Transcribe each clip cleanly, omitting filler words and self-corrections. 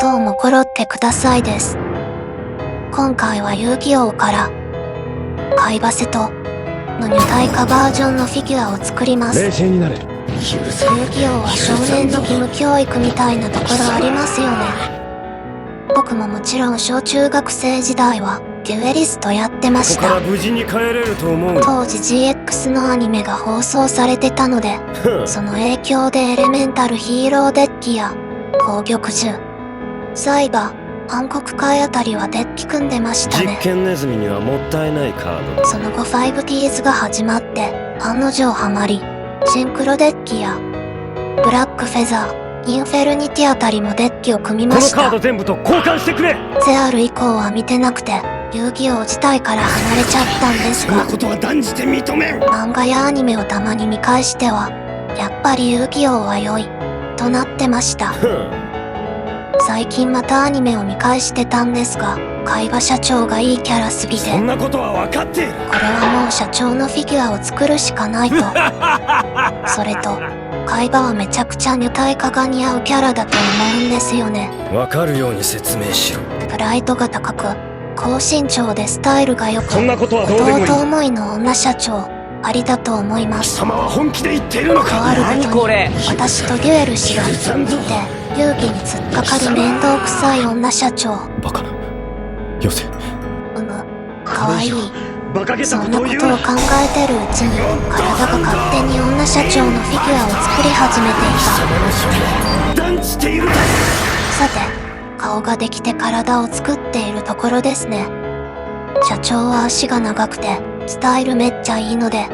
どうもコロってくださいです。今回は遊戯王から海バセとの女体化バージョンのフィギュアを作ります。冷静になれ。遊戯王は少年の義務教育みたいなところありますよね。僕ももちろん小中学生時代はデュエリストやってました。ここから無事に帰れると思う。当時 GX のアニメが放送されてたので、その影響でエレメンタルヒーローデッキや紅玉獣、サイバー、暗黒海あたりはデッキ組んでましたね。実験ネズミにはもったいないカード。その後 5Ts が始まって案の定ハマり、シンクロデッキやブラックフェザー、インフェルニティあたりもデッキを組みました。このカード全部と交換してくれ。ゼアル以降は見てなくて遊戯王自体から離れちゃったんですが、ことは断じて認めん。漫画やアニメをたまに見返してはやっぱり遊戯王は良いとなってました。最近またアニメを見返してたんですが、海馬社長がいいキャラすぎて、そんなことは分かっている。これはもう社長のフィギュアを作るしかないと。それと海馬はめちゃくちゃ女体化が似合うキャラだと思うんですよね。分かるように説明しろ。プライドが高く高身長でスタイルが良く、そんなことはどうでもいい。弟思いの女社長ありだと思います。貴様は本気で言っているのとか。あることに私とデュエルしろって遊戯に突っかかる面倒くさい女社長。バカな。よせ。かわいい。バカげそんなたことを言うことを考えてるうちに体が勝手に女社長のフィギュアを作り始めていた。断じている。さて、顔ができて体を作っているところですね。社長は足が長くてスタイルめっちゃいいので、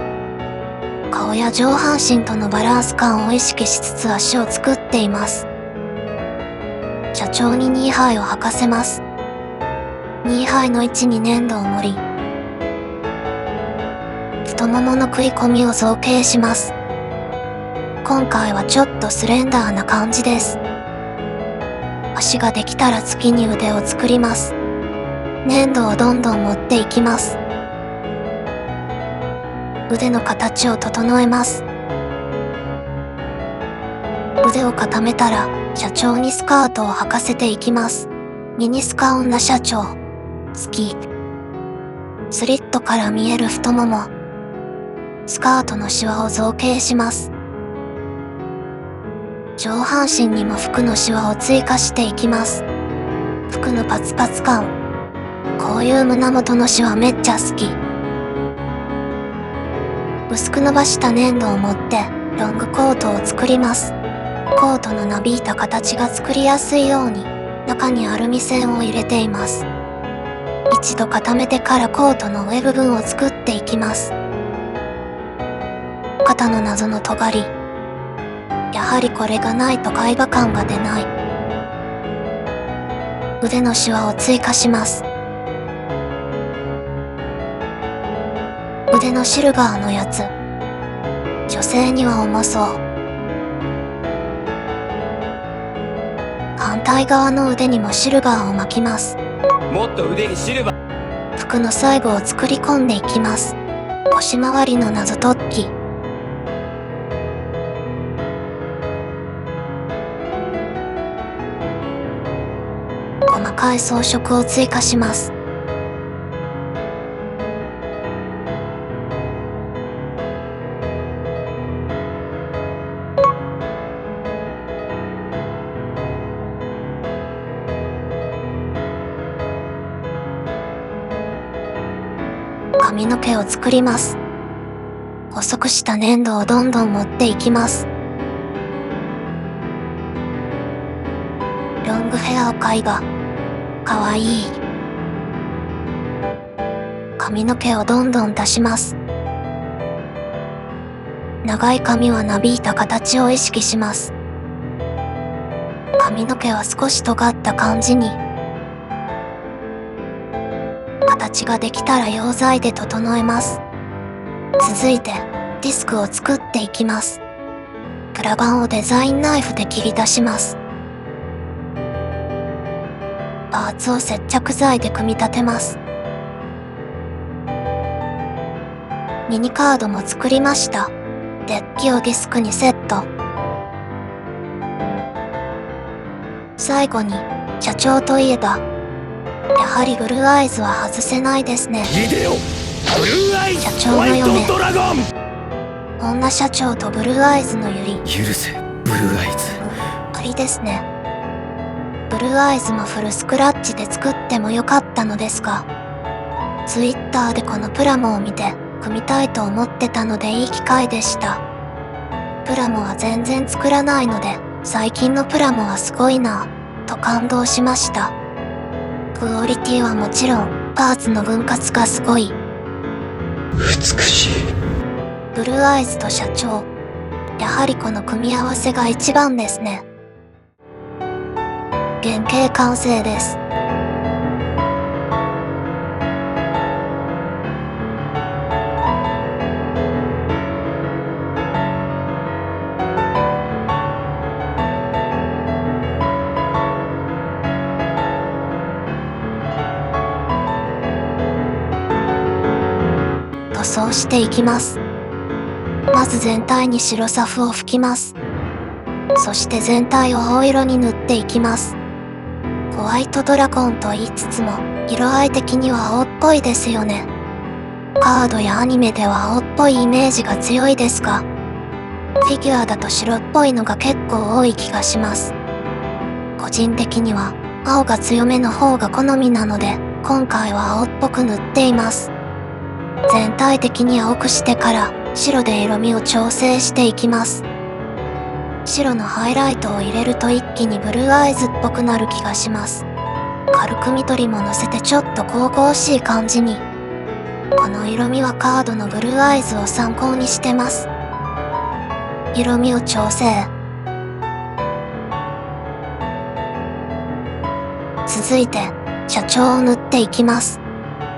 顔や上半身とのバランス感を意識しつつ足を作っています。社長にニーハイを履かせます。ニーハイの位置に粘土を盛り、太ももの食い込みを造形します。今回はちょっとスレンダーな感じです。足ができたら次に腕を作ります。粘土をどんどん持っていきます。腕の形を整えます。腕を固めたら社長にスカートを履かせていきます。ミニスカ女社長好き。スリットから見える太もも、スカートのシワを造形します。上半身にも服のシワを追加していきます。服のパツパツ感、こういう胸元のシワめっちゃ好き。薄く伸ばした粘土を持ってロングコートを作ります。コートのなびいた形が作りやすいように中にアルミ線を入れています。一度固めてからコートの上部分を作っていきます。肩の謎の尖り、やはりこれがないと海馬感が出ない。腕のシワを追加します。腕のシルバーのやつ、女性には重そう。反対側の腕にもシルバーを巻きます。もっと腕にシルバー。服の細部を作り込んでいきます。腰回りの謎突起、細かい装飾を追加します。髪の毛を作ります。細くした粘土をどんどん持っていきます。ロングヘアを描いばかわいい。髪の毛をどんどん出します。長い髪はなびいた形を意識します。髪の毛は少し尖った感じに。形ができたら溶剤で整えます。続いてディスクを作っていきます。プラ板をデザインナイフで切り出します。パーツを接着剤で組み立てます。ミニカードも作りました。デッキをディスクにセット。最後に社長といえば、やはりブルーアイズは外せないですね。イデオ、ブルーアイズ社長ホワイの嫁トドラゴン。女社長とブルーアイズのユリ、許せ、ブルーアイズ。ありですね。ブルーアイズもフルスクラッチで作ってもよかったのですが、ツイッターでこのプラモを見て組みたいと思ってたのでいい機会でした。プラモは全然作らないので、最近のプラモはすごいなぁと感動しました。クオリティはもちろん、パーツの分割がすごい。美しい。ブルーアイズと社長、やはりこの組み合わせが一番ですね。原型完成です。塗装していきます。まず全体に白サフを吹きます。そして全体を青色に塗っていきます。ホワイトドラゴンと言いつつも、色合い的には青っぽいですよね。カードやアニメでは青っぽいイメージが強いですが、フィギュアだと白っぽいのが結構多い気がします。個人的には、青が強めの方が好みなので、今回は青っぽく塗っています。全体的に青くしてから白で色味を調整していきます。白のハイライトを入れると一気にブルーアイズっぽくなる気がします。軽く緑も乗せてちょっと神々しい感じに。この色味はカードのブルーアイズを参考にしてます。色味を調整。続いて社長を塗っていきます。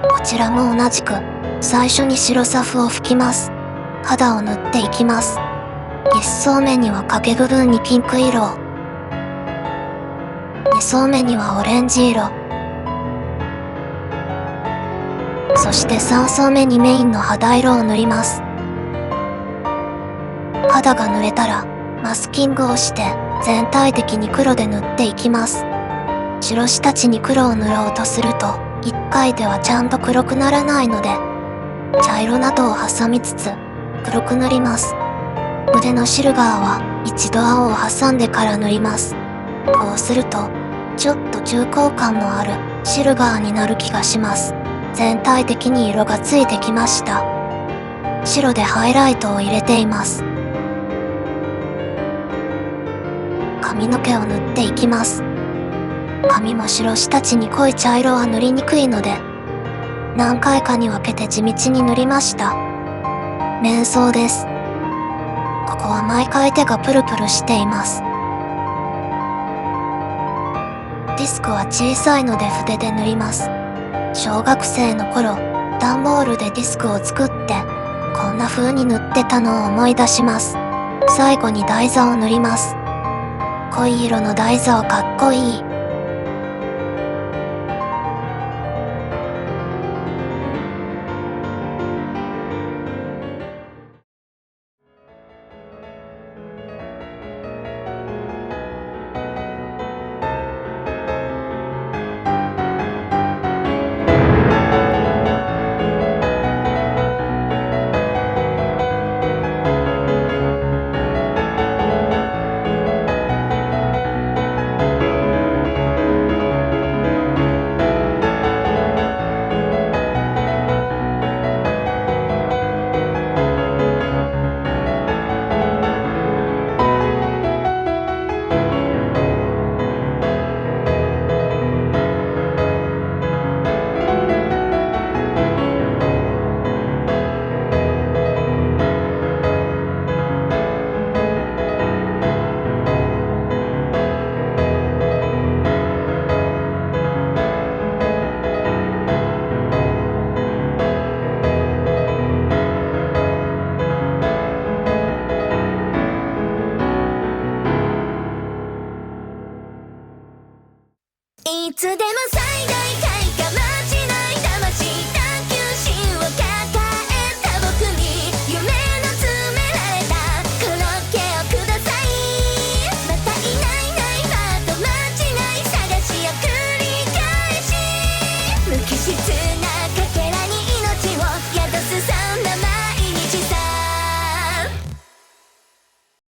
こちらも同じく最初に白サフを吹きます。肌を塗っていきます。1層目には影部分にピンク色を、2層目にはオレンジ色、そして3層目にメインの肌色を塗ります。肌が塗れたらマスキングをして全体的に黒で塗っていきます。白下地に黒を塗ろうとすると1回ではちゃんと黒くならないので、茶色などを挟みつつ黒く塗ります。腕のシルバーは一度青を挟んでから塗ります。こうするとちょっと重厚感のあるシルバーになる気がします。全体的に色がついてきました。白でハイライトを入れています。髪の毛を塗っていきます。髪も白下地に濃い茶色は塗りにくいので、何回かに分けて地道に塗りました。面相です。ここは毎回手がプルプルしています。ディスクは小さいので筆で塗ります。小学生の頃、段ボールでディスクを作って、こんな風に塗ってたのを思い出します。最後に台座を塗ります。濃い色の台座はかっこいい。いつでも最大開花待ちない魂探求心を抱えた僕に夢の詰められたコロッケをください。またいないないまと間違い探しを質な